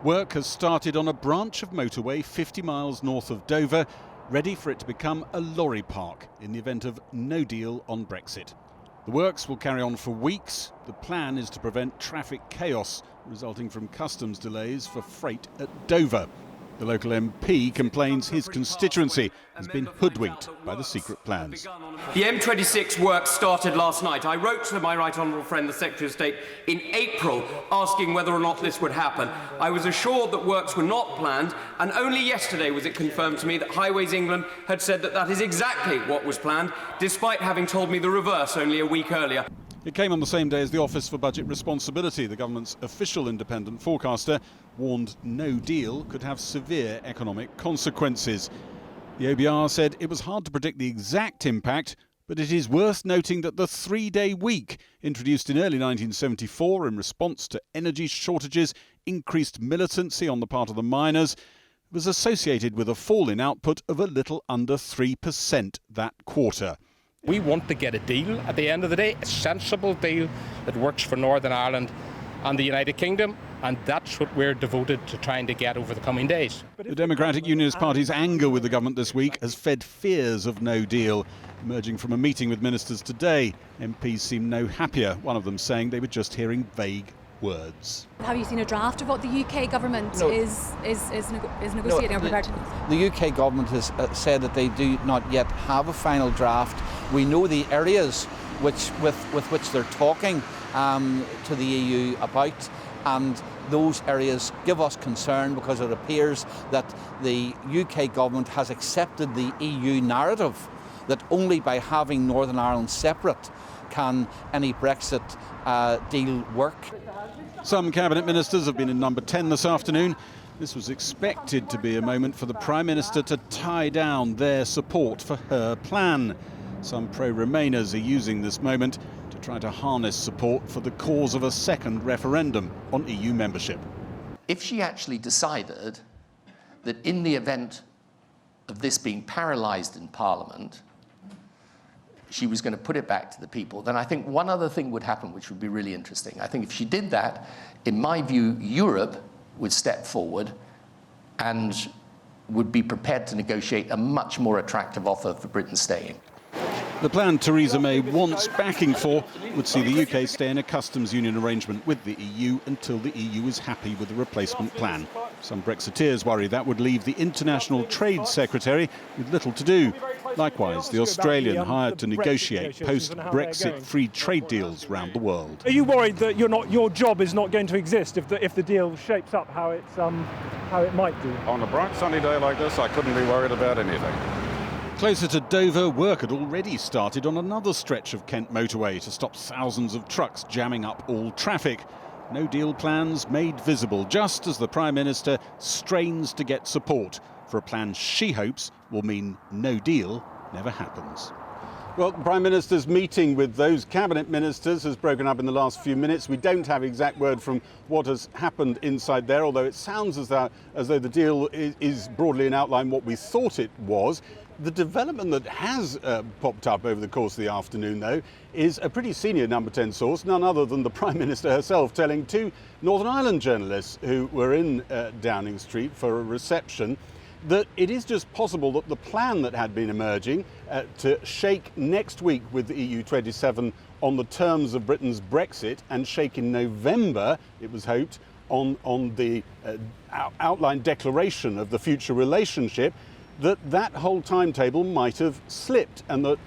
Work has started on a branch of motorway 50 miles north of Dover, ready for it to become a lorry park in the event of no deal on Brexit. The works will carry on for weeks. The plan is to prevent traffic chaos resulting from customs delays for freight at Dover. The local MP complains his constituency has been hoodwinked by the secret plans. The M26 work started last night. I wrote to my right honourable friend, the Secretary of State, in April, asking whether or not this would happen. I was assured that works were not planned, and only yesterday was it confirmed to me that Highways England had said that that is exactly what was planned, despite having told me the reverse only a week earlier. It came on the same day as the Office for Budget Responsibility. The government's official independent forecaster warned no deal could have severe economic consequences. The OBR said it was hard to predict the exact impact, but it is worth noting that the three-day week, introduced in early 1974 in response to energy shortages, increased militancy on the part of the miners, was associated with a fall in output of a little under 3% that quarter. We want to get a deal at the end of the day, a sensible deal that works for Northern Ireland and the United Kingdom, and that's what we're devoted to trying to get over the coming days. The Democratic Unionist Party's anger with the government this week has fed fears of no deal. Emerging from a meeting with ministers today, MPs seem no happier, one of them saying they were just hearing vague words. Have you seen a draft of what the UK government is negotiating or prepared to? The UK government has said that they do not yet have a final draft. We know the areas with which they're talking to the EU about, and those areas give us concern because it appears that the UK government has accepted the EU narrative that only by having Northern Ireland separate can any Brexit deal work. Some cabinet ministers have been in number 10 this afternoon. This was expected to be a moment for the Prime Minister to tie down their support for her plan. Some pro-Remainers are using this moment to try to harness support for the cause of a second referendum on EU membership. If she actually decided that in the event of this being paralysed in Parliament, she was going to put it back to the people, then I think one other thing would happen which would be really interesting. I think if she did that, in my view, Europe would step forward and would be prepared to negotiate a much more attractive offer for Britain staying. The plan Theresa May wants backing for would see the UK stay in a customs union arrangement with the EU until the EU is happy with the replacement plan. Some Brexiteers worry that would leave the International Trade Secretary with little to do. Likewise, the Australian hired to negotiate post-Brexit free trade deals around the world. Are you worried that your job is not going to exist if the deal shapes up how it might do? On a bright sunny day like this, I couldn't be worried about anything. Closer to Dover, work had already started on another stretch of Kent motorway to stop thousands of trucks jamming up all traffic. No deal plans made visible, just as the Prime Minister strains to get support for a plan she hopes will mean no deal never happens. Well, the Prime Minister's meeting with those cabinet ministers has broken up in the last few minutes. We don't have exact word from what has happened inside there, although it sounds as though the deal is broadly in outline what we thought it was. The development that has popped up over the course of the afternoon, though, is a pretty senior number 10 source, none other than the Prime Minister herself, telling two Northern Ireland journalists who were in Downing Street for a reception that it is just possible that the plan that had been emerging to shake next week with the EU 27 on the terms of Britain's Brexit and shake in November, it was hoped, on the outline declaration of the future relationship, that whole timetable might have slipped, and that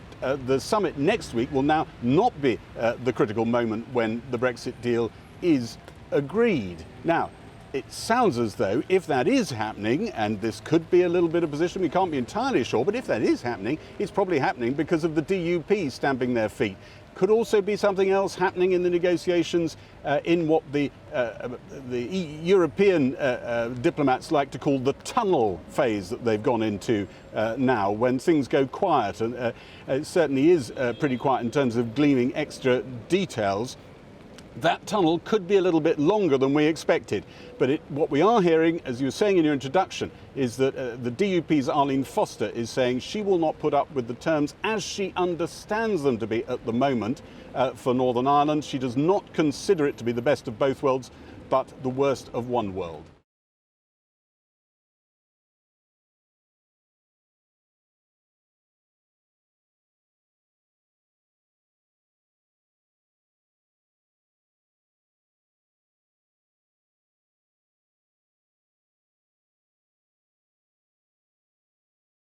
the summit next week will now not be the critical moment when the Brexit deal is agreed. Now, it sounds as though if that is happening, and this could be a little bit of position, we can't be entirely sure, but if that is happening, it's probably happening because of the DUP stamping their feet. Could also be something else happening in the negotiations in what the European diplomats like to call the tunnel phase that they've gone into now, when things go quiet. And it certainly is pretty quiet in terms of gleaming extra details. That tunnel could be a little bit longer than we expected. But what we are hearing, as you were saying in your introduction, is that the DUP's Arlene Foster is saying she will not put up with the terms as she understands them to be at the moment for Northern Ireland. She does not consider it to be the best of both worlds, but the worst of one world.